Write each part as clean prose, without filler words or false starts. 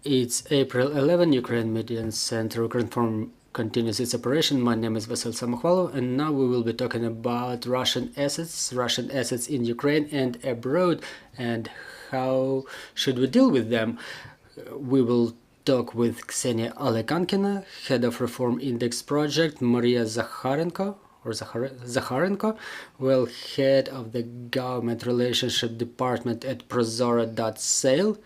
It's April 11, Ukraine Media Center, Ukraine Forum continues its operation. My name is Vasil Samokhvalov, and now we will be talking about Russian assets in Ukraine and abroad, and how should we deal with them. We will talk with Kseniia Alekankina, head of Reform Index Project, Mariia Zakharenko, head of the Government Relationship Department at Prozorro.Sale,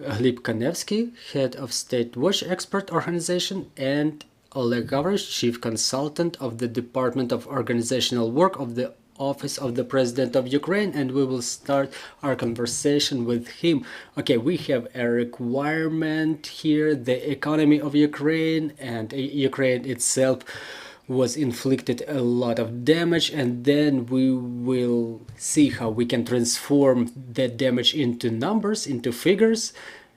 Hlib Kanievsky, head of StateWatch expert organization, and Oleh, chief consultant of the Department of Organizational Work of the Office of the President of Ukraine, and we will start our conversation with him. Okay, we have a requirement here, the economy of Ukraine, and Ukraine itself was inflicted a lot of damage, and then we will see how we can transform that damage into numbers, into figures,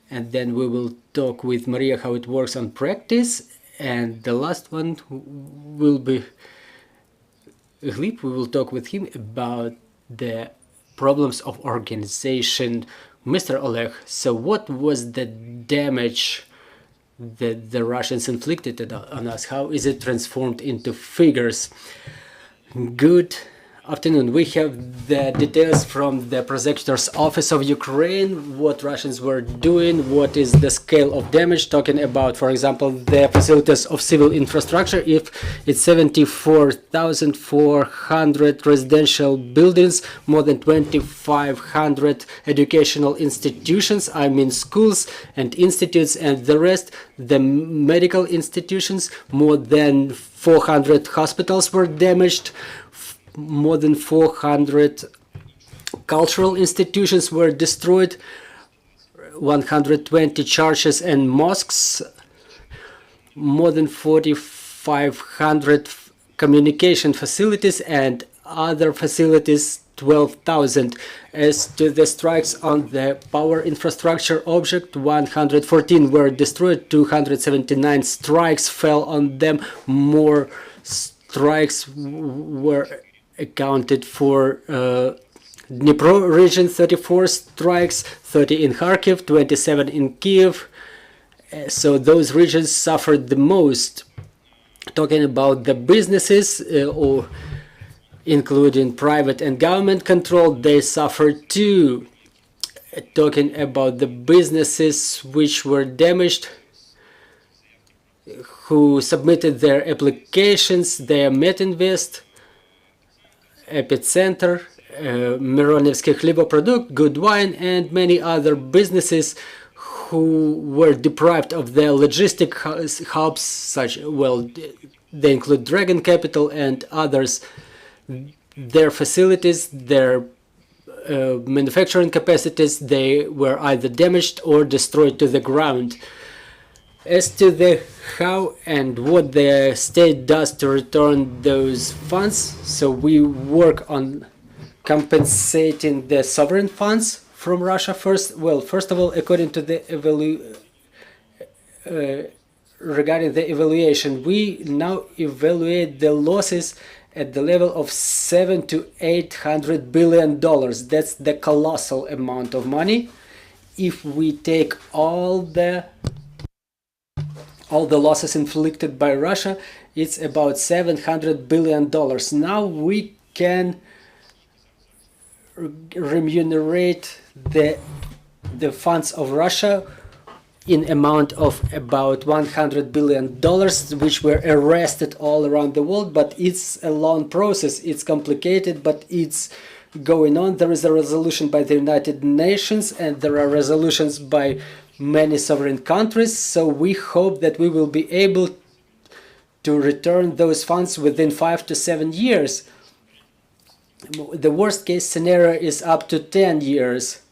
and then we will talk with Mariia how it works on practice, and the last one will be Hlib. We will talk with him about the problems of organization. Mr. Oleh, so what was the damage that the Russians inflicted on us? How is it transformed into figures? Good afternoon. We have the details from the prosecutor's office of Ukraine, what Russians were doing, what is the scale of damage, talking about, for example, the facilities of civil infrastructure. If it's 74,400 residential buildings, more than 2,500 educational institutions, I mean schools and institutes, and the rest, the medical institutions, more than 400 hospitals were damaged, more than 400 cultural institutions were destroyed, 120 churches and mosques, more than 4,500 communication facilities, and other facilities 12,000. As to the strikes on the power infrastructure object, 114 were destroyed, 279 strikes fell on them, more strikes were accounted for Dnipro region, 34 strikes, 30 in Kharkiv, 27 in Kyiv. So those regions suffered the most. Talking about the businesses, or including private and government control, they suffered too. Talking about the businesses which were damaged, who submitted their applications, their Metinvest, Epicenter, Mironevsky Hliboprodukt, Good Wine, and many other businesses who were deprived of their logistic hubs, such, they include Dragon Capital and others. Their facilities, their manufacturing capacities, they were either damaged or destroyed to the ground. As to the how and what the state does to return those funds, so we work on compensating the sovereign funds from Russia first. Well, first of all, according to the regarding the evaluation, we now evaluate the losses at the level of $700 to $800 billion. That's the colossal amount of money. If we take all the losses inflicted by Russia, it's about $700 billion. Now we can remunerate the funds of Russia in amount of about $100 billion, which were arrested all around the world, but it's a long process. It's complicated, but it's going on. There is a resolution by the United Nations, and there are resolutions by many sovereign countries, so we hope that we will be able to return those funds within 5 to 7 years. The worst case scenario is up to 10 years.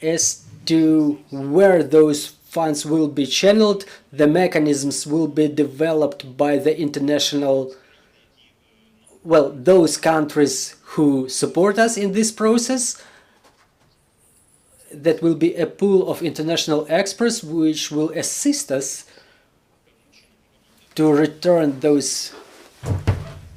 As to where those funds will be channeled, the mechanisms will be developed by the international, those countries who support us in this process. That will be a pool of international experts which will assist us to return those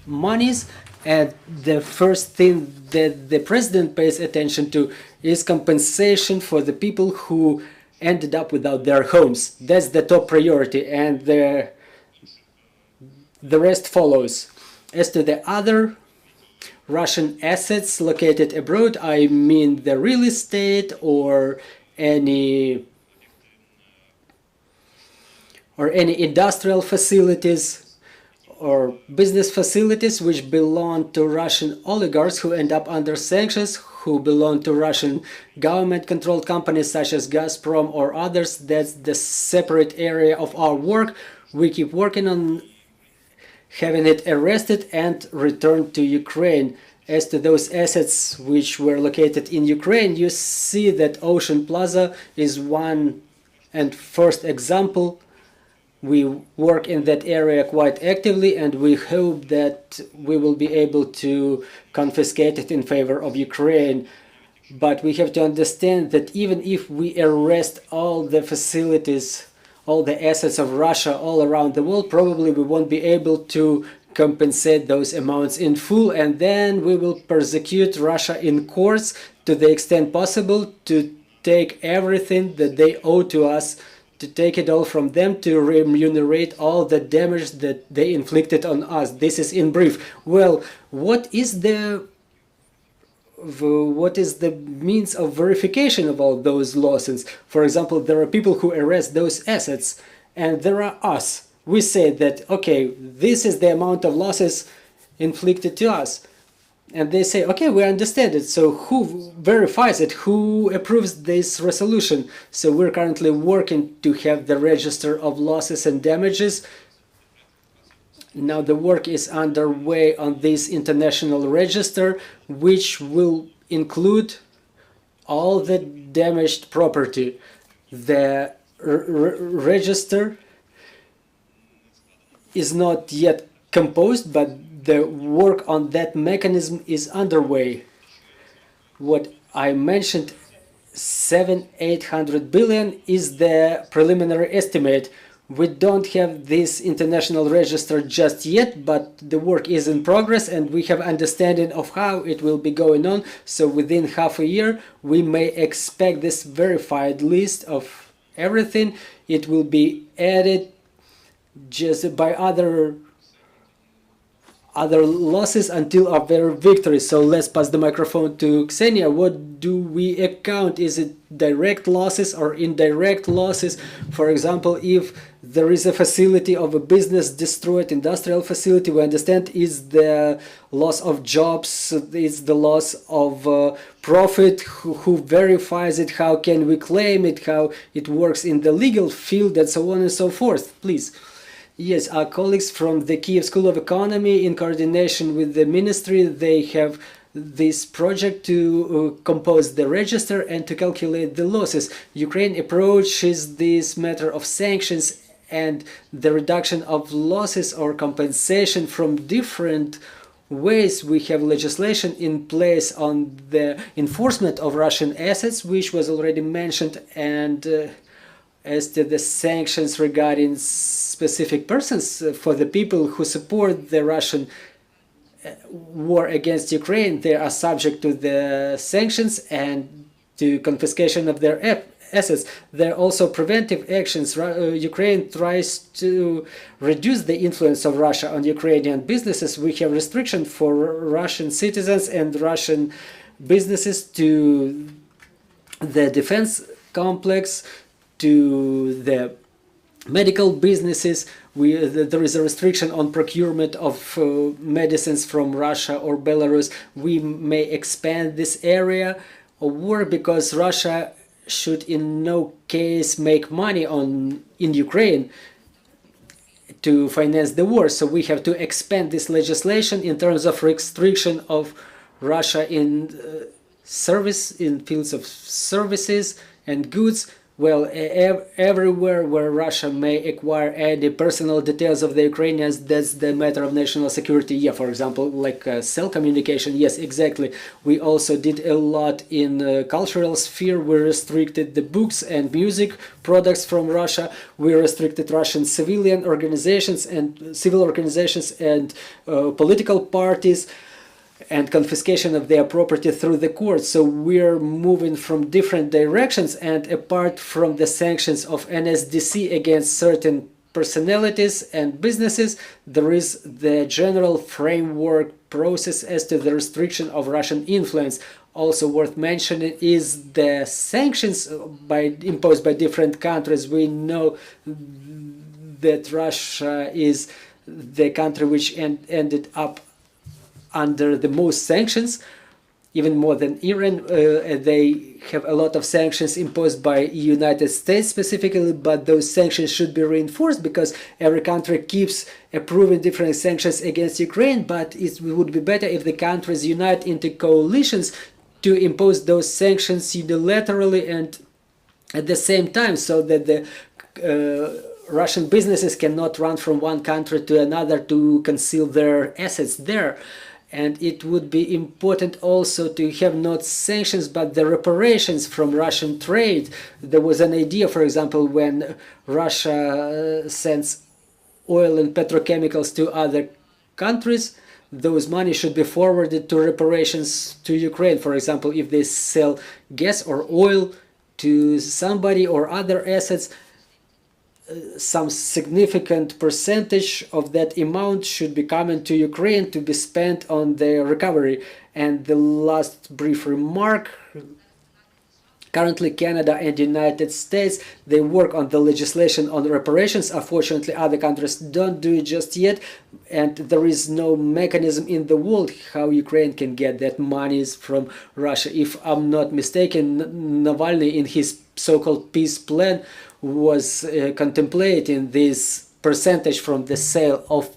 monies. And the first thing that the president pays attention to is compensation for the people who ended up without their homes. That's the top priority, and the rest follows. As to the other Russian assets located abroad, I mean the real estate or any industrial facilities or business facilities which belong to Russian oligarchs who end up under sanctions, who belong to Russian government-controlled companies such as Gazprom or others. That's the separate area of our work. We keep working on having it arrested and returned to Ukraine. As to those assets which were located in Ukraine, you see that Ocean Plaza is one and first example. We work in that area quite actively, and we hope that we will be able to confiscate it in favor of Ukraine. But we have to understand that even if we arrest all the facilities, all the assets of Russia all around the world, probably we won't be able to compensate those amounts in full, and then we will persecute Russia in courts to the extent possible to take everything that they owe to us, to take it all from them, to remunerate all the damage that they inflicted on us. This is in brief. Well, what is the means of verification of all those losses? For example, there are people who arrest those assets, and there are us. We say that, okay, this is the amount of losses inflicted to us. And they say, okay, we understand it. So who verifies it? Who approves this resolution? So we're currently working to have the register of losses and damages. Now the work is underway on this international register, which will include all the damaged property. The register is not yet composed, but the work on that mechanism is underway. What I mentioned, 700-800 billion, is the preliminary estimate. We don't have this international register just yet, but the work is in progress and we have understanding of how it will be going on. So within half a year, we may expect this verified list of everything. It will be added just by other losses until our very victory. So let's pass the microphone to Kseniia. What do we account? Is it direct losses or indirect losses? For example, if there is a facility of a business destroyed, industrial facility, we understand is the loss of jobs, is the loss of profit, who verifies it, how can we claim it, how it works in the legal field, and so on and so forth. Please. Yes, our colleagues from the Kyiv School of Economy, in coordination with the ministry, they have this project to compose the register and to calculate the losses. Ukraine approaches this matter of sanctions and the reduction of losses or compensation from different ways. We have legislation in place on the enforcement of Russian assets, which was already mentioned, and as to the sanctions regarding specific persons, for the people who support the Russian war against Ukraine, they are subject to the sanctions and to confiscation of their assets. There are also preventive actions. Ukraine tries to reduce the influence of Russia on Ukrainian businesses. We have restrictions for Russian citizens and Russian businesses to the defense complex, to the medical businesses. There is a restriction on procurement of medicines from Russia or Belarus. We may expand this area of work because Russia should in no case make money in Ukraine to finance the war. So we have to expand this legislation in terms of restriction of Russia in fields of services and goods. Well, everywhere where Russia may acquire any personal details of the Ukrainians, that's the matter of national security. Yeah, for example, like cell communication. Yes, exactly. We also did a lot in cultural sphere. We restricted the books and music products from Russia. We restricted Russian civilian organizations and civil organizations and political parties. and confiscation of their property through the courts. So we're moving from different directions, and apart from the sanctions of NSDC against certain personalities and businesses, there is the general framework process as to the restriction of Russian influence. Also worth mentioning is the sanctions imposed by different countries. We know that Russia is the country which ended up under the most sanctions, even more than Iran. They have a lot of sanctions imposed by United States specifically, but those sanctions should be reinforced because every country keeps approving different sanctions against Ukraine, but it would be better if the countries unite into coalitions to impose those sanctions unilaterally and at the same time, so that the Russian businesses cannot run from one country to another to conceal their assets there. And it would be important also to have not sanctions but the reparations from Russian trade. There was an idea, for example, when Russia sends oil and petrochemicals to other countries, those money should be forwarded to reparations to Ukraine. For example, if they sell gas or oil to somebody or other assets, some significant percentage of that amount should be coming to Ukraine to be spent on the recovery. And the last brief remark, currently Canada and United States, they work on the legislation on reparations. Unfortunately, other countries don't do it just yet, and there is no mechanism in the world how Ukraine can get that monies from Russia. If I'm not mistaken, Navalny in his so-called peace plan was contemplating this percentage from the sale of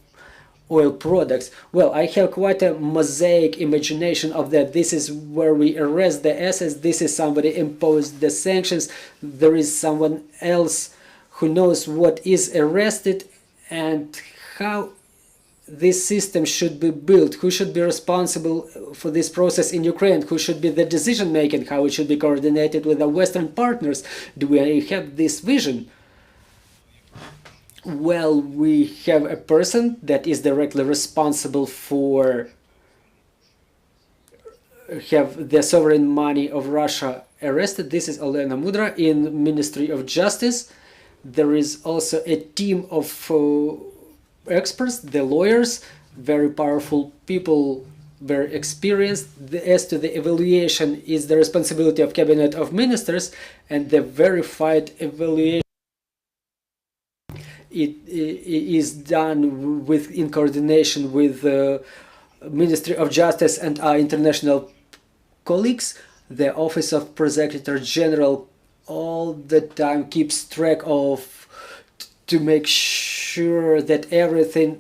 oil products. Well, I have quite a mosaic imagination of that. This is where we arrest the assets, this is somebody imposed the sanctions, there is someone else who knows what is arrested and how this system should be built, who should be responsible for this process in Ukraine, who should be the decision making, how it should be coordinated with the Western partners. Do we have this vision? Well, we have a person that is directly responsible for have the sovereign money of Russia arrested. This is Oleh in Ministry of Justice. There is also a team of experts, the lawyers, very powerful people, very experienced. As to the evaluation is the responsibility of Cabinet of Ministers, and the verified evaluation it is done in coordination with the Ministry of Justice and our international colleagues. The Office of Prosecutor General all the time keeps track of to make sure that everything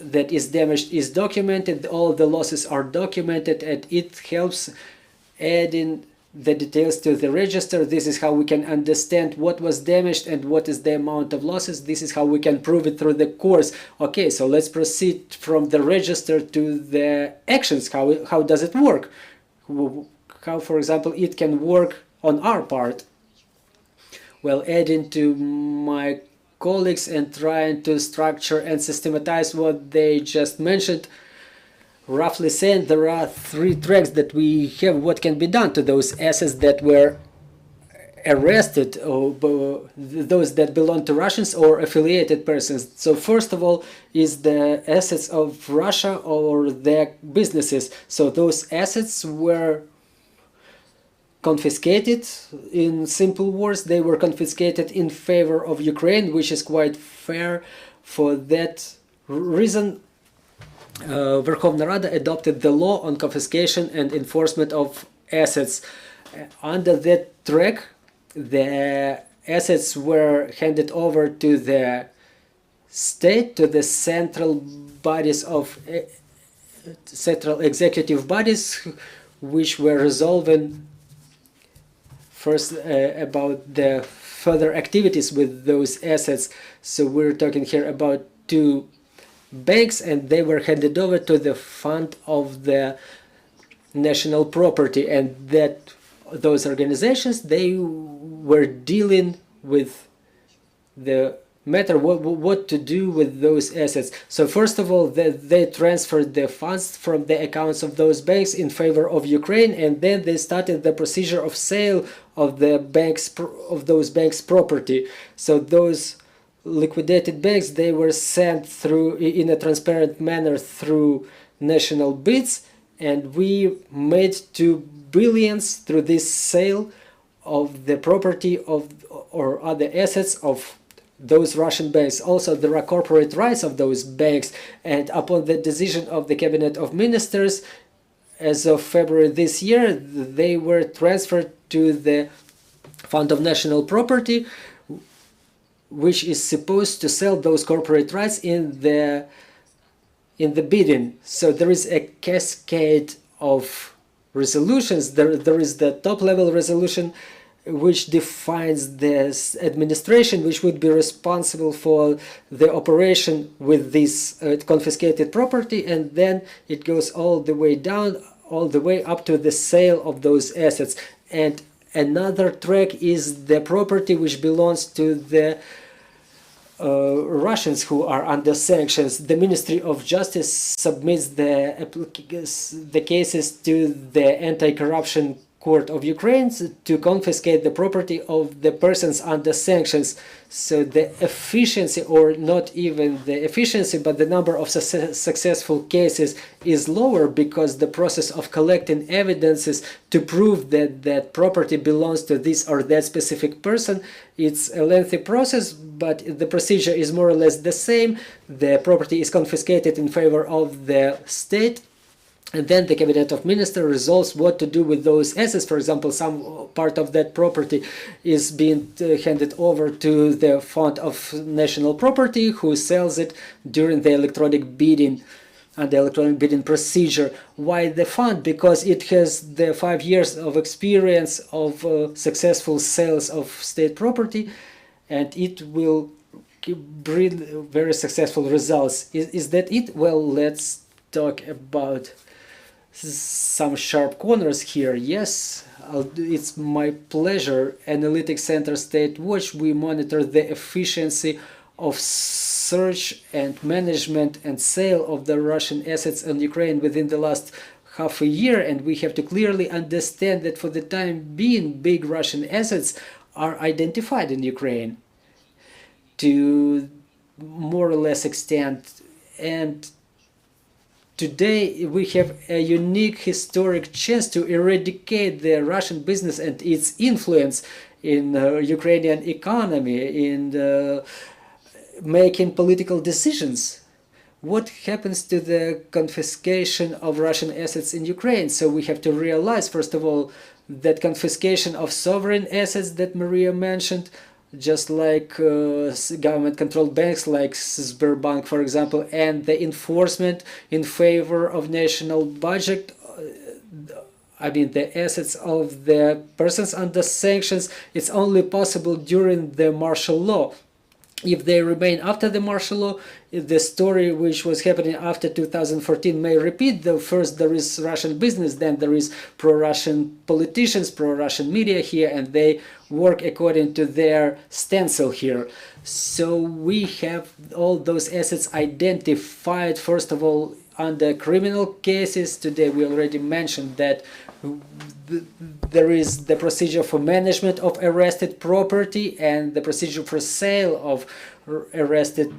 that is damaged is documented, all the losses are documented, and it helps adding the details to the register. This is how we can understand what was damaged and what is the amount of losses. This is how we can prove it through the course. Okay, so let's proceed from the register to the actions. How does it work? How, for example, it can work on our part? Well, adding to my colleagues and trying to structure and systematize what they just mentioned, roughly saying there are three tracks that we have what can be done to those assets that were arrested, or those that belong to Russians or affiliated persons. So first of all is the assets of Russia or their businesses. So those assets were confiscated. In simple words, they were confiscated in favor of Ukraine, which is quite fair. For that reason, Verkhovna Rada adopted the law on confiscation and enforcement of assets. Under that track, the assets were handed over to the state, to the central bodies of central executive bodies, which were resolving first about the further activities with those assets. So we're talking here about two banks, and they were handed over to the fund of the national property, and that those organizations, they were dealing with the matter what to do with those assets. So first of all, they transferred the funds from the accounts of those banks in favor of Ukraine, and then they started the procedure of sale of those banks' property. So those liquidated banks, they were sent through in a transparent manner through national bids, and we made 2 billion through this sale of the property of or other assets of those Russian banks. Also, there are corporate rights of those banks, and upon the decision of the Cabinet of Ministers as of February this year, they were transferred to the Fund of National Property, which is supposed to sell those corporate rights in the bidding. So there is a cascade of resolutions. There is the top level resolution which defines this administration which would be responsible for the operation with this confiscated property, and then it goes all the way down, all the way up to the sale of those assets. And another track is the property which belongs to the Russians who are under sanctions. The Ministry of Justice submits the cases to the Anti-Corruption Court of Ukraine to confiscate the property of the persons under sanctions. So the efficiency, or not even the efficiency, but the number of successful cases is lower, because the process of collecting evidences to prove that that property belongs to this or that specific person, it's a lengthy process, but the procedure is more or less the same. The property is confiscated in favor of the state, and then the Cabinet of Ministers resolves what to do with those assets. For example, some part of that property is being handed over to the Fund of National Property, who sells it during the electronic bidding and the electronic bidding procedure. Why the fund? Because it has the 5 years of experience of successful sales of state property, and it will bring very successful results. Is that it? Well, let's talk about some sharp corners here. Yes, it's my pleasure. Analytics Center StateWatch, we monitor the efficiency of search and management and sale of the Russian assets in Ukraine within the last half a year, and we have to clearly understand that for the time being, big Russian assets are identified in Ukraine to more or less extent, and today we have a unique historic chance to eradicate the Russian business and its influence in Ukrainian economy, in making political decisions. What happens to the confiscation of Russian assets in Ukraine? So we have to realize, first of all, that confiscation of sovereign assets that Mariia mentioned, just like government-controlled banks like Sberbank, for example, and the enforcement in favor of national budget, I mean the assets of the persons under sanctions, it's only possible during the martial law. If they remain after the martial law, the story which was happening after 2014 may repeat. Though first there is Russian business, then there is pro-Russian politicians, pro-Russian media here, and they work according to their stencil here. So we have all those assets identified, first of all, under criminal cases. Today we already mentioned that there is the procedure for management of arrested property and the procedure for sale of arrested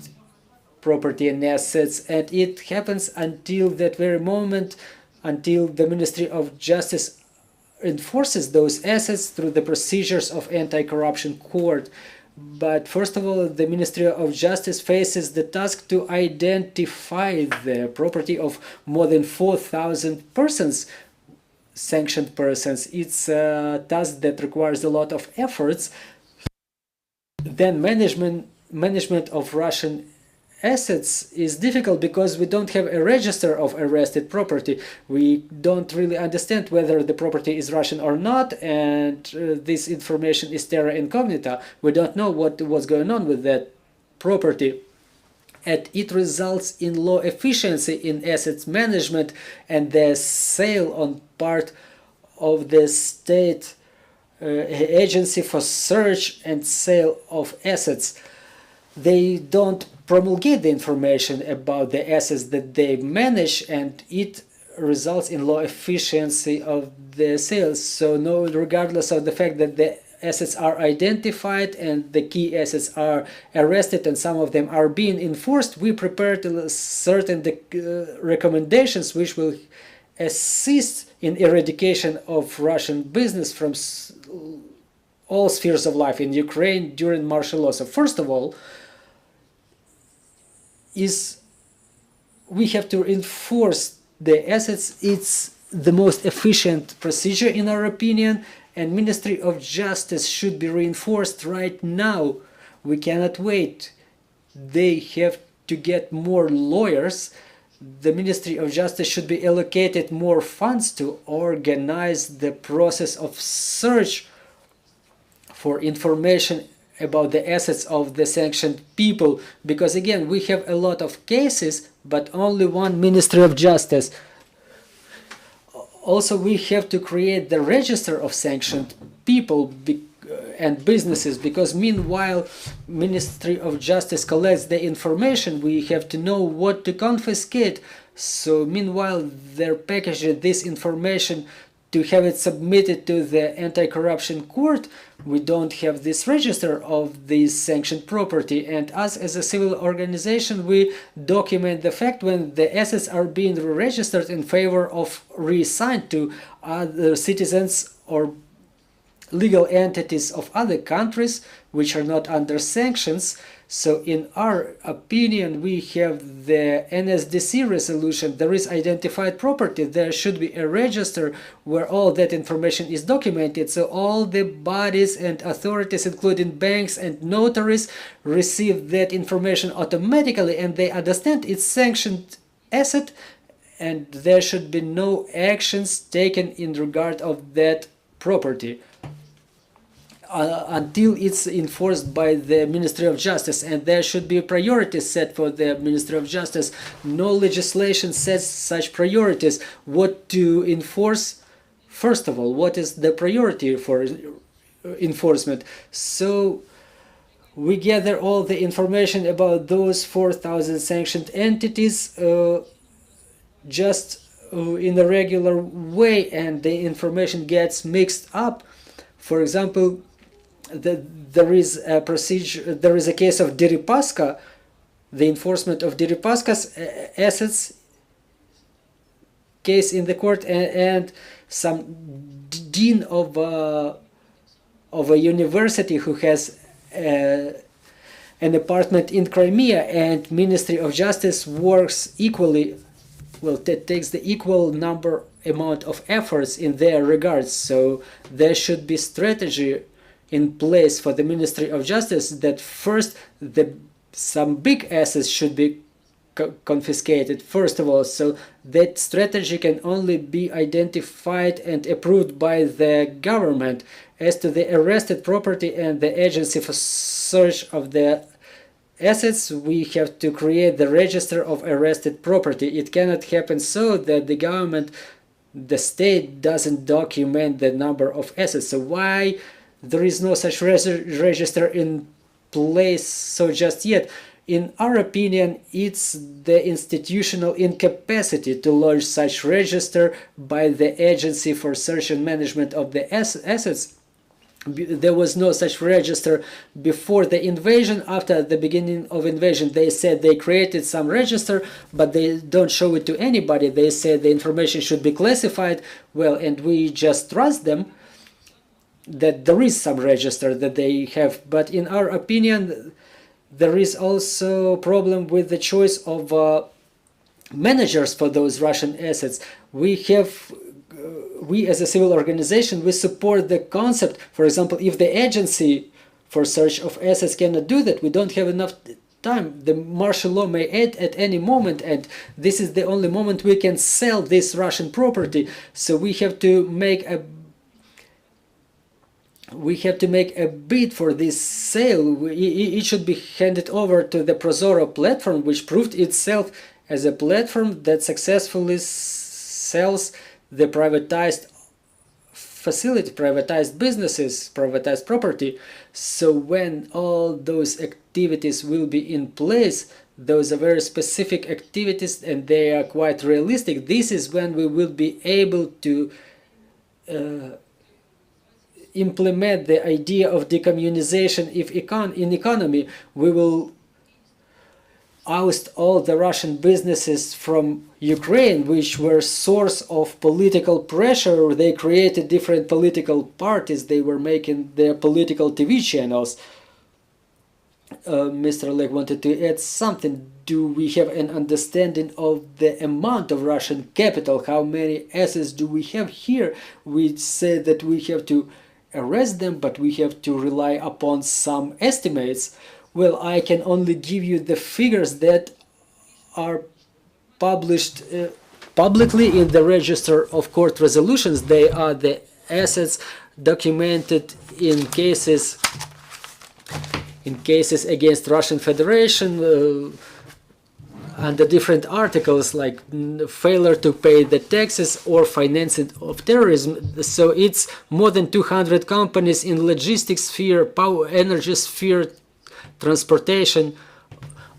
property and assets, and it happens until that very moment, until the Ministry of Justice enforces those assets through the procedures of anti-corruption court. But first of all, the Ministry of Justice faces the task to identify the property of more than 4,000 persons, sanctioned persons. It's a task that requires a lot of efforts. Then management of Russian assets is difficult because we don't have a register of arrested property. We don't really understand whether the property is Russian or not, and this information is terra incognita. We don't know what's going on with that property. And it results in low efficiency in assets management and the sale on part of the state agency for search and sale of assets. they don't promulgate the information about the assets that they manage, and it results in low efficiency of the sales. So no, regardless of the fact that the assets are identified and the key assets are arrested and some of them are being enforced, we prepared certain recommendations which will assist in eradication of Russian business from all spheres of life in Ukraine during martial law. So first of all, we have to enforce the assets. It's the most efficient procedure in our opinion, and Ministry of Justice should be reinforced right now. We cannot wait. They have to get more lawyers. The Ministry of Justice should be allocated more funds to organize the process of search for information about the assets of the sanctioned people, because again, we have a lot of cases but only one Ministry of Justice. Also, we have to create the register of sanctioned people and businesses, because meanwhile Ministry of Justice collects the information, we have to know what to confiscate. So meanwhile they're packaging this information to have it submitted to the anti-corruption court. We don't have this register of this sanctioned property, and us as a civil organization, we document the fact when the assets are being registered in favor of reassigned to other citizens or legal entities of other countries which are not under sanctions. So in our opinion, we have the NSDC resolution. There is identified property. There should be a register where all that information is documented. So all the bodies and authorities, including banks and notaries, receive that information automatically, and they understand it's sanctioned asset, and there should be no actions taken in regard of that property until it's enforced by the Ministry of Justice. And there should be priorities set for the Ministry of Justice. No legislation sets such priorities. What to enforce? First of all, what is the priority for enforcement? So we gather all the information about those 4,000 sanctioned entities just in a regular way, and the information gets mixed up. For example, there is a procedure. There is a case of Deripaska, the enforcement of Deripaska's assets case in the court, and some dean of a university who has an apartment in Crimea, and Ministry of Justice works equally. Well, that takes the equal amount of efforts in their regards. So there should be strategy in place for the Ministry of Justice that first some big assets should be confiscated first of all. So that strategy can only be identified and approved by the government. As to the arrested property and the agency for search of the assets, we have to create the register of arrested property. It cannot happen so that the government, the state, doesn't document the number of assets. So why there is no such register in place so just yet? In our opinion, it's the institutional incapacity to launch such register by the Agency for Search and Management of the Assets. There was no such register before the invasion. After the beginning of invasion, they said they created some register, but they don't show it to anybody. They said the information should be classified. Well, and we just trust them that there is some register that they have. But in our opinion, there is also a problem with the choice of managers for those Russian assets. We as a civil organization, we support the concept. For example, if the agency for search of assets cannot do that, we don't have enough time. The martial law may end at any moment, and this is the only moment we can sell this Russian property. So we have to make a bid for this sale. It should be handed over to the Prozorro platform, which proved itself as a platform that successfully sells the privatized facility, privatized businesses, privatized property. So when all those activities will be in place, those are very specific activities and they are quite realistic. This is when we will be able to implement the idea of decommunization. If in economy we will oust all the Russian businesses from Ukraine, which were source of political pressure. They created different political parties. They were making their political TV channels. Mr. Oleh wanted to add something. Do we have an understanding of the amount of Russian capital? How many assets do we have here? We say that we have to arrest them, but we have to rely upon some estimates. Well, I can only give you the figures that are published publicly in the register of court resolutions. They are the assets documented in cases against Russian Federation under different articles like failure to pay the taxes or financing of terrorism. So it's more than 200 companies in logistics sphere, power, energy sphere, transportation,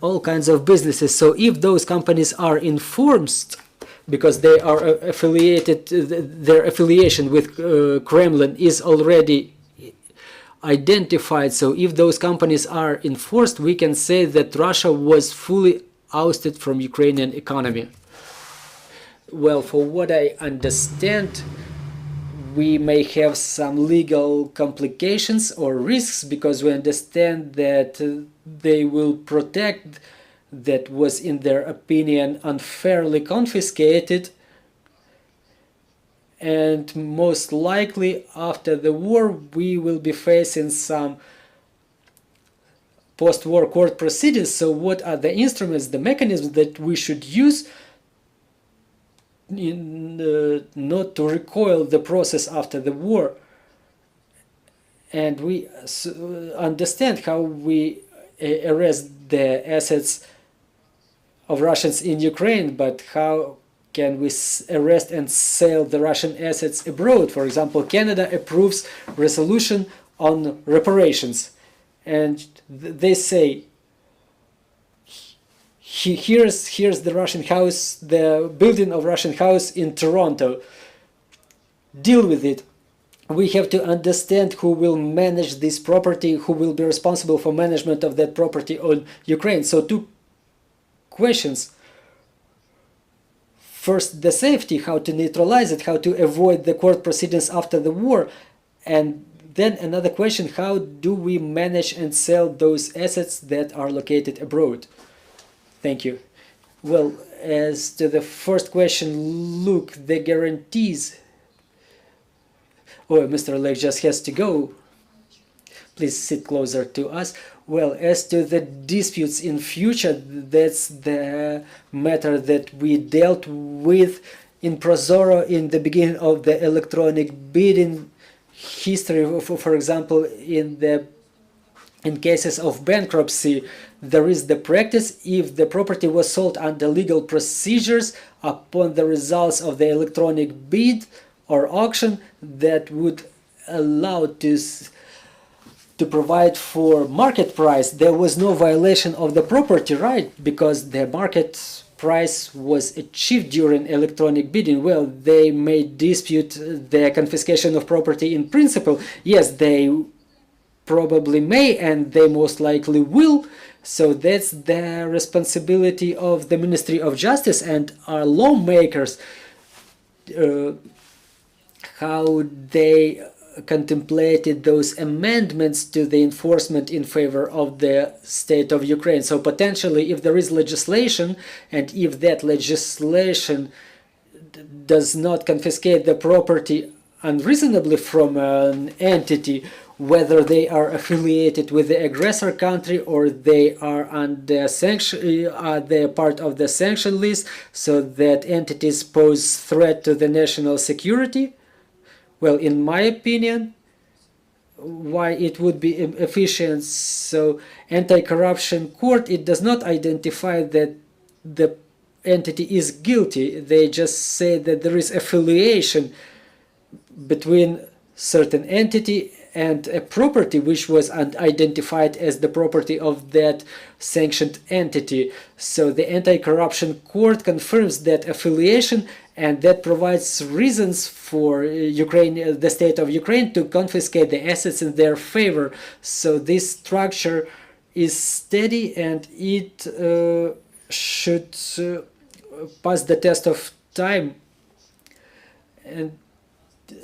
all kinds of businesses. So if those companies are informed, because they are affiliated, their affiliation with Kremlin is already identified. So if those companies are enforced, we can say that Russia was fully ousted from Ukrainian economy. Well, for what I understand, we may have some legal complications or risks, because we understand that they will protect that was in their opinion unfairly confiscated, and most likely after the war we will be facing some post-war court proceedings. So what are the instruments, the mechanisms that we should use in not to recoil the process after the war? And we understand how we arrest the assets of Russians in Ukraine, but how can we arrest and sell the Russian assets abroad? For example, Canada approves resolution on reparations, and they say, here's the Russian house, the building of Russian house in Toronto. Deal with it. We have to understand who will manage this property, who will be responsible for management of that property on Ukraine. So two questions. First, the safety, how to neutralize it, how to avoid the court proceedings after the war. And then another question, how do we manage and sell those assets that are located abroad? Thank you. Well, as to the first question, look, the guarantees. Oh, Mr. Oleh just has to go. Please sit closer to us. Well, as to the disputes in future, that's the matter that we dealt with in Prozorro in the beginning of the electronic bidding history. For example, in cases of bankruptcy, there is the practice, if the property was sold under legal procedures upon the results of the electronic bid or auction, that would allow to provide for market price. There was no violation of the property right, because the market price was achieved during electronic bidding. Well, they may dispute the confiscation of property in principle. Yes, they probably may, and they most likely will. So that's the responsibility of the Ministry of Justice and our lawmakers, how they contemplated those amendments to the enforcement in favor of the state of Ukraine. So potentially, if there is legislation, and if that legislation does not confiscate the property unreasonably from an entity, whether they are affiliated with the aggressor country or they are under sanction, are they part of the sanction list, so that entities pose threat to the national security. Well, in my opinion, why it would be efficient, so anti-corruption court, it does not identify that the entity is guilty. They just say that there is affiliation between certain entity and a property which was identified as the property of that sanctioned entity. So the anti-corruption court confirms that affiliation, and that provides reasons for Ukraine, the state of Ukraine, to confiscate the assets in their favor. So this structure is steady, and it should pass the test of time. And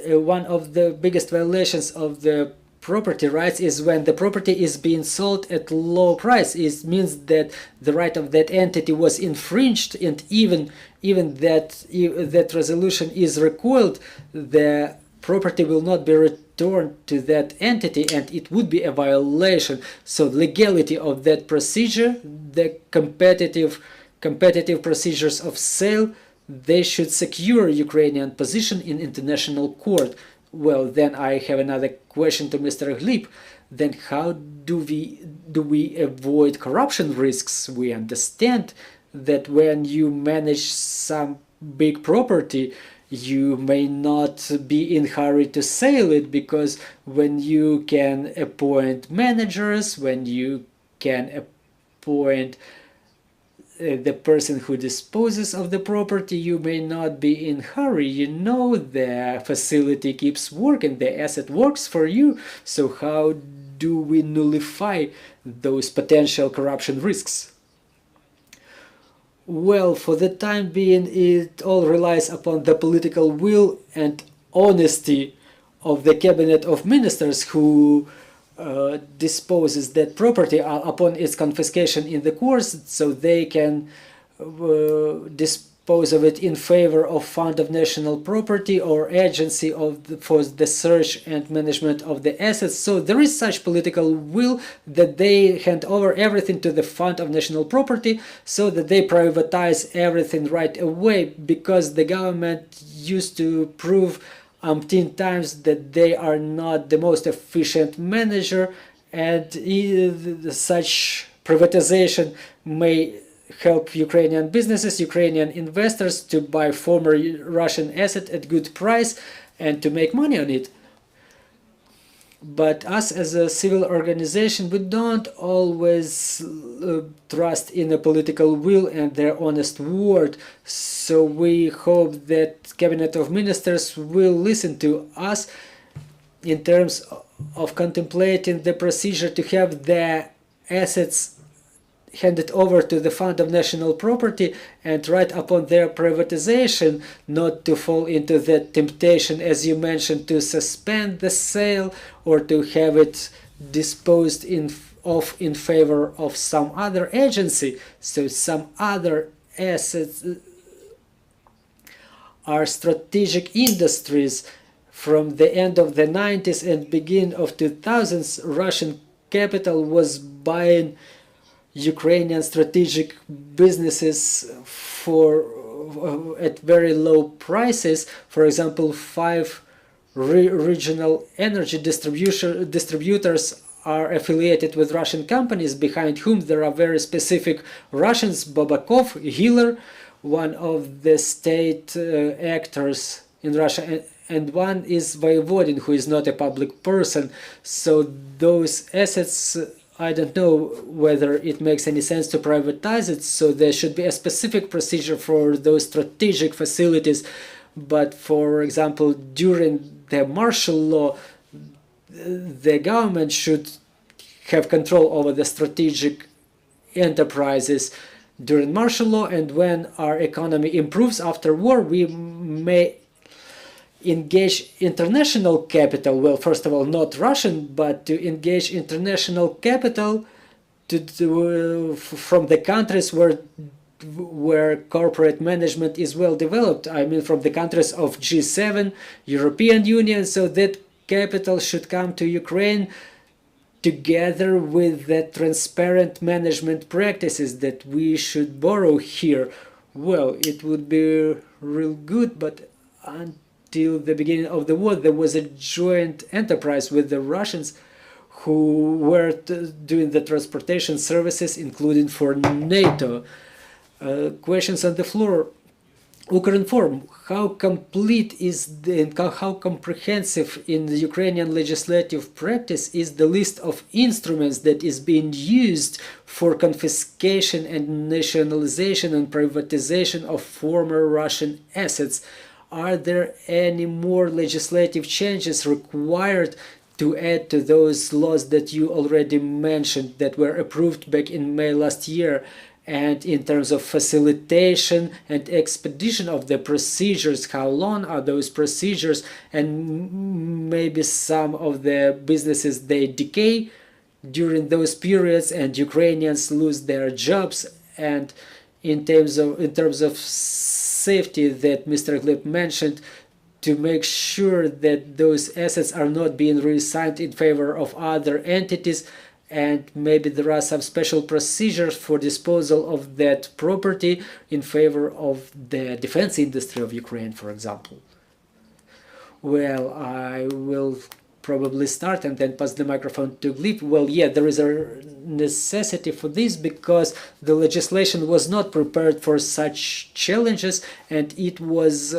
one of the biggest violations of the property rights is when the property is being sold at low price. It means that the right of that entity was infringed, and even that resolution is recoiled, the property will not be returned to that entity, and it would be a violation. So legality of that procedure, the competitive procedures of sale, they should secure Ukrainian position in international court. Well, then I have another question to Mr. Hlib. Then how do we avoid corruption risks? We understand that when you manage some big property, you may not be in hurry to sell it, because when you can appoint managers, when you can appoint the person who disposes of the property, you may not be in hurry. You know the facility keeps working, the asset works for you. So how do we nullify those potential corruption risks? Well, for the time being, it all relies upon the political will and honesty of the cabinet of ministers who disposes that property upon its confiscation in the courts, so they can dispose of it in favor of Fund of National Property or agency for the search and management of the assets. So there is such political will that they hand over everything to the Fund of National Property, so that they privatize everything right away, because the government used to prove umpteen times that they are not the most efficient manager, and such privatization may help Ukrainian businesses, Ukrainian investors to buy former Russian asset at good price and to make money on it. But us as a civil organization, we don't always trust in a political will and their honest word. So we hope that Cabinet of Ministers will listen to us in terms of contemplating the procedure to have the assets handed over to the Fund of National Property, and right upon their privatization not to fall into that temptation, as you mentioned, to suspend the sale or to have it disposed of in favor of some other agency. So some other assets are strategic industries. From the end of the 90s and beginning of 2000s, Russian capital was buying Ukrainian strategic businesses at very low prices. For example, 5 regional energy distributors are affiliated with Russian companies, behind whom there are very specific Russians: Babakov, Hiller, one of the state actors in Russia, and one is Voivodin, who is not a public person. So those assets, I don't know whether it makes any sense to privatize it, so there should be a specific procedure for those strategic facilities. But for example, during the martial law, the government should have control over the strategic enterprises during martial law, and when our economy improves after war, we may engage international capital. Well, first of all, not Russian, but to engage international capital from the countries where corporate management is well developed. I mean, from the countries of G7, European Union. So that capital should come to Ukraine together with the transparent management practices that we should borrow here. Well, it would be real good, but until the beginning of the war, there was a joint enterprise with the Russians who were doing the transportation services, including for NATO. Questions on the floor. Ukrinform, how complete is how comprehensive in the Ukrainian legislative practice is the list of instruments that is being used for confiscation and nationalization and privatization of former Russian assets? Are there any more legislative changes required to add to those laws that you already mentioned that were approved back in May last year? And in terms of facilitation and expedition of the procedures, how long are those procedures? And maybe some of the businesses, they decay during those periods and Ukrainians lose their jobs. And in terms of safety that Mr. Hlib mentioned, to make sure that those assets are not being reassigned in favor of other entities, and maybe there are some special procedures for disposal of that property in favor of the defense industry of Ukraine, for example. Well, I will probably start and then pass the microphone to Hlib. Well, yeah, there is a necessity for this because the legislation was not prepared for such challenges, and it was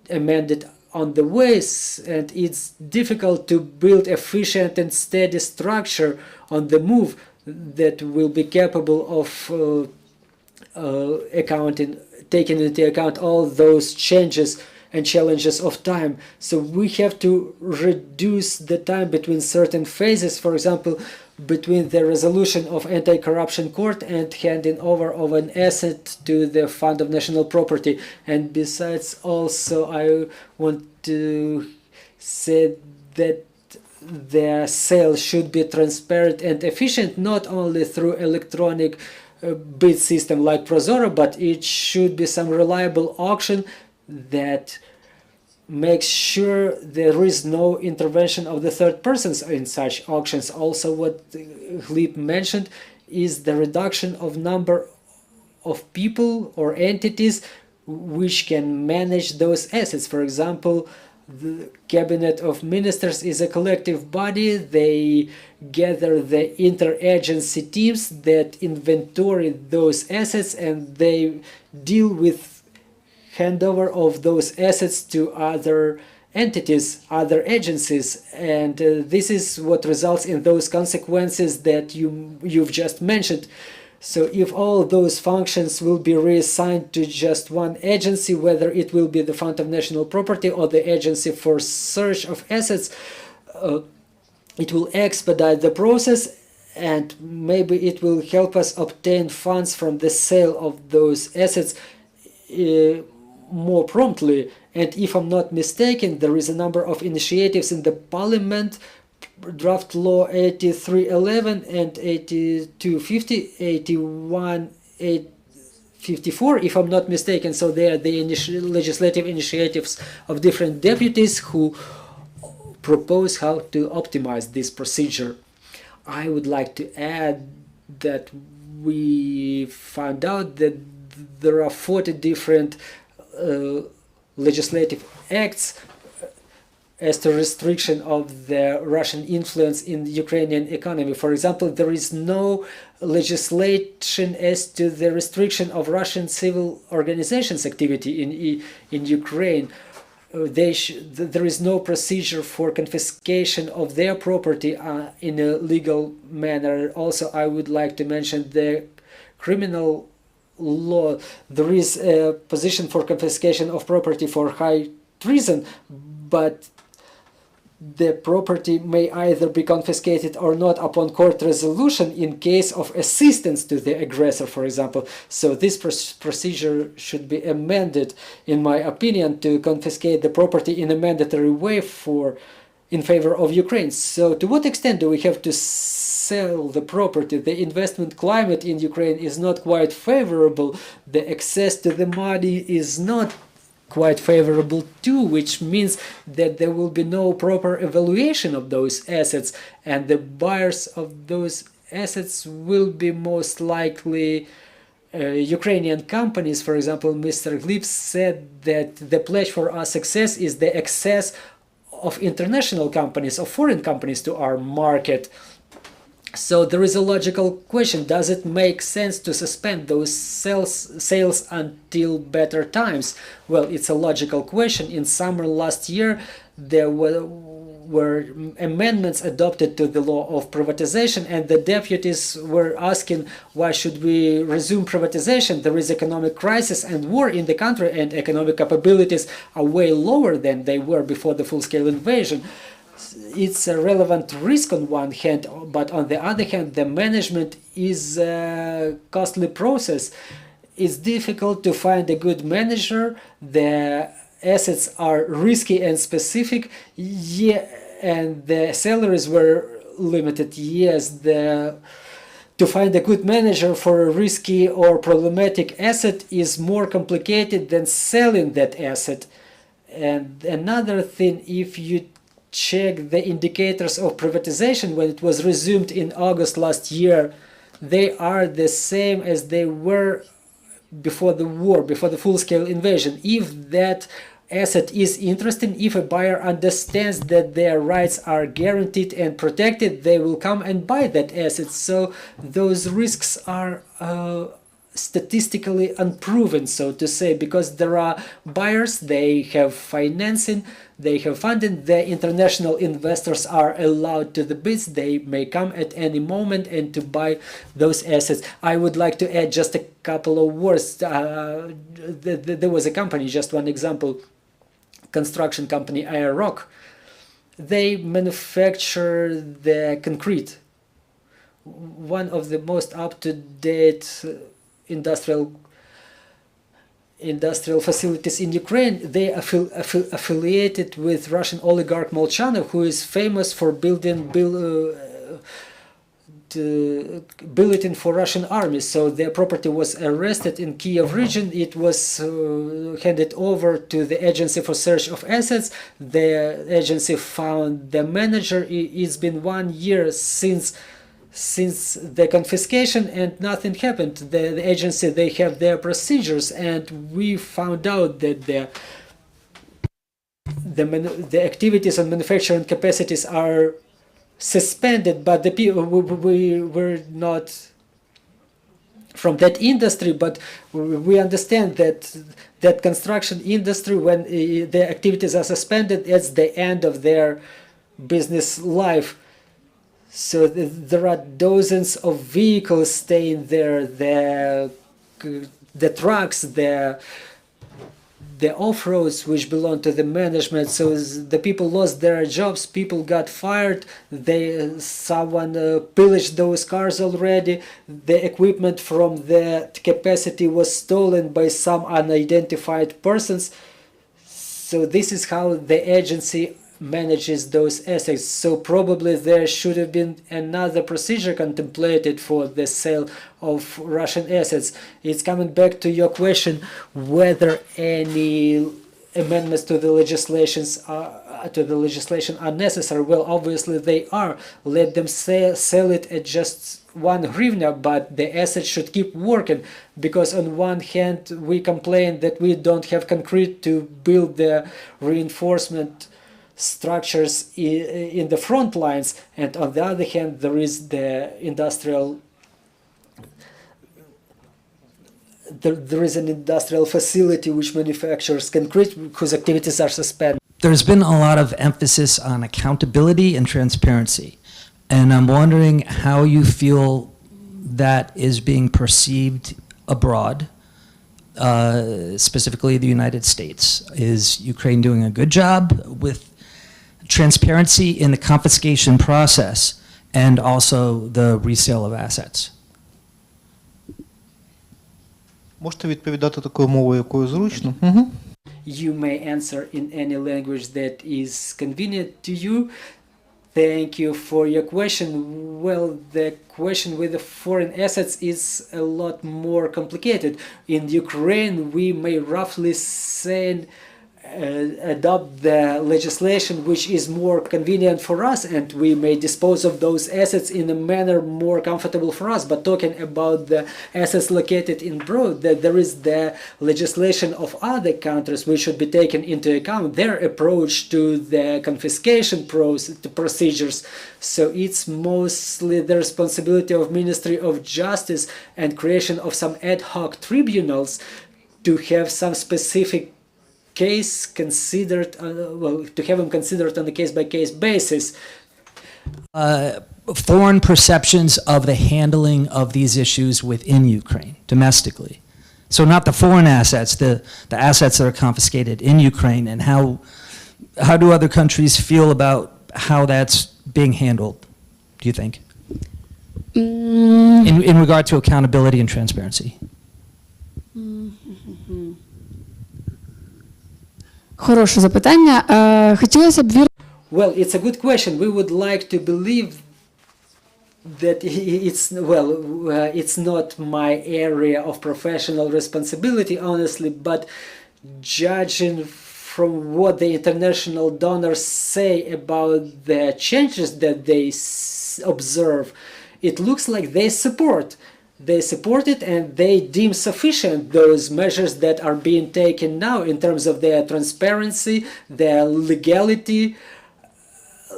amended on the ways, and it's difficult to build efficient and steady structure on the move that will be capable of taking into account all those changes and challenges of time. So we have to reduce the time between certain phases, for example, between the resolution of anti-corruption court and handing over of an asset to the Fund of National Property. And besides, also I want to say that the sale should be transparent and efficient, not only through electronic bid system like Prozorro, but it should be some reliable auction that makes sure there is no intervention of the third persons in such auctions. Also, what Hlib mentioned is the reduction of number of people or entities which can manage those assets. For example, the Cabinet of Ministers is a collective body. They gather the interagency teams that inventory those assets, and they deal with handover of those assets to other entities, other agencies, and this is what results in those consequences that you've just mentioned. So if all those functions will be reassigned to just one agency, whether it will be the Fund of National Property or the Agency for Search of Assets, it will expedite the process, and maybe it will help us obtain funds from the sale of those assets more promptly. And if I'm not mistaken, there is a number of initiatives in the Parliament, Draft Law 8311 and 8250, 854, if I'm not mistaken. So they are the legislative initiatives of different deputies who propose how to optimize this procedure. I would like to add that we found out that there are 40 different legislative acts as to restriction of the Russian influence in the Ukrainian economy. For example, there is no legislation as to the restriction of Russian civil organizations' activity in Ukraine. There is no procedure for confiscation of their property in a legal manner. Also, I would like to mention the criminal law. There is a position for confiscation of property for high treason, but the property may either be confiscated or not upon court resolution in case of assistance to the aggressor, for example. So this procedure should be amended, in my opinion, to confiscate the property in a mandatory way in favor of Ukraine. So to what extent do we have to sell the property? The investment climate in Ukraine is not quite favorable. The access to the money is not quite favorable too, which means that there will be no proper evaluation of those assets, and the buyers of those assets will be most likely Ukrainian companies. For example, Mr. Hlib said that the pledge for our success is the access of international companies, of foreign companies to our market. So there is a logical question: does it make sense to suspend those sales until better times? Well, it's a logical question. In summer last year, there were amendments adopted to the law of privatization, and the deputies were asking, why should we resume privatization? There is economic crisis and war in the country, and economic capabilities are way lower than they were before the full-scale invasion. It's a relevant risk on one hand, but on the other hand, the management is a costly process. It's difficult to find a good manager. The assets are risky and specific, yeah, and the salaries were limited. Yes, to find a good manager for a risky or problematic asset is more complicated than selling that asset. And another thing, if you check the indicators of privatization when it was resumed in August last year, they are the same as they were before the war, before the full-scale invasion. If that asset is interesting, if a buyer understands that their rights are guaranteed and protected, they will come and buy that asset. So those risks are statistically unproven, so to say, because there are buyers, they have financing, they have funding, the international investors are allowed to the bids, they may come at any moment and to buy those assets. I would like to add just a couple of words. There was a company, just one example, construction company Air Rock. They manufacture the concrete, one of the most up-to-date industrial facilities in Ukraine. They affiliated with Russian oligarch Molchanov, who is famous for building bulletin for Russian army. So their property was arrested in Kyiv region. It was handed over to the Agency for Search of Assets. The agency found the manager. It's been 1 year since the confiscation and nothing happened. The agency, they have their procedures, and we found out that the activities and manufacturing capacities are suspended, but the people, we were not from that industry, but we understand that construction industry, when the activities are suspended, it's the end of their business life. So there are dozens of vehicles staying there, the trucks, the off-roads which belong to the management. So the people lost their jobs, people got fired, someone pillaged those cars already, the equipment from the capacity was stolen by some unidentified persons. So this is how the agency manages those assets. So probably there should have been another procedure contemplated for the sale of Russian assets. It's coming back to your question whether any amendments to the legislation are necessary. Well, obviously they are. Let them sell it at just 1 hryvnia, but the assets should keep working, because on one hand we complain that we don't have concrete to build the reinforcement structures in the front lines, and on the other hand there is the industrial there is an industrial facility which manufactures concrete whose activities are suspended. There's been a lot of emphasis on accountability and transparency, and I'm wondering how you feel that is being perceived abroad, specifically the United States. Is Ukraine doing a good job with transparency in the confiscation process and also the resale of assets? Можете відповідати такою мовою, якою зручно? You may answer in any language that is convenient to you. Thank you for your question. Well, the question with the foreign assets is a lot more complicated. In Ukraine, we may roughly send adopt the legislation which is more convenient for us, and we may dispose of those assets in a manner more comfortable for us. But talking about the assets located in abroad, there is the legislation of other countries which should be taken into account, their approach to the confiscation procedures. So it's mostly the responsibility of Ministry of Justice and creation of some ad hoc tribunals to have some specific case considered, to have them considered on a case-by-case basis. Foreign perceptions of the handling of these issues within Ukraine, domestically. So not the foreign assets, the assets that are confiscated in Ukraine, and how do other countries feel about how that's being handled, do you think? In regard to accountability and transparency. Хороше запитання. Хотілося б вірити. Well, it's a good question. We would like to believe that it's not my area of professional responsibility, honestly, but judging from what the international donors say about the changes that they observe, it looks like they support it, and they deem sufficient those measures that are being taken now in terms of their transparency, their legality,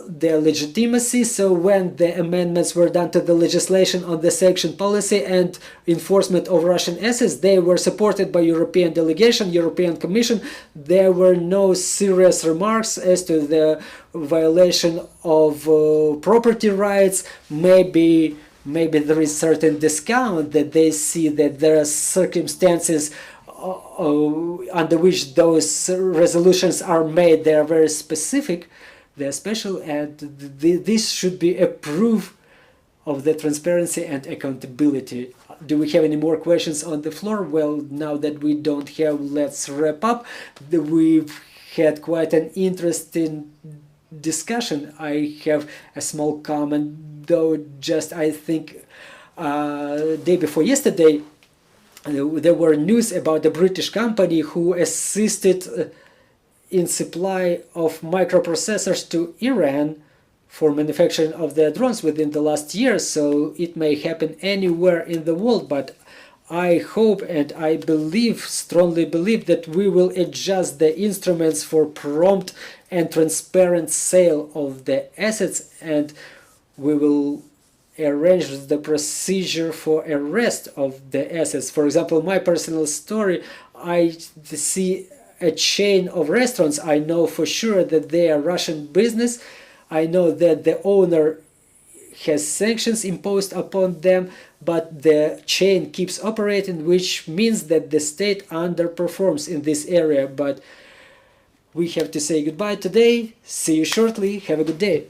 their legitimacy. So when the amendments were done to the legislation on the sanction policy and enforcement of Russian assets, they were supported by European delegation, European Commission. There were no serious remarks as to the violation of property rights. Maybe there is certain discount that they see that there are circumstances under which those resolutions are made. They are very specific, they're special, and this should be a proof of the transparency and accountability. Do we have any more questions on the floor? Well, now that we don't have, let's wrap up. We've had quite an interesting discussion. I have a small comment, though. Just I think day before yesterday there were news about a British company who assisted in supply of microprocessors to Iran for manufacturing of their drones within the last year. So it may happen anywhere in the world, but I hope and I strongly believe that we will adjust the instruments for prompt and transparent sale of the assets, and we will arrange the procedure for arrest of the assets. For example, my personal story, I see a chain of restaurants. I know for sure that they are Russian business. I know that the owner has sanctions imposed upon them, but the chain keeps operating, which means that the state underperforms in this area. But we have to say goodbye today. See you shortly. Have a good day.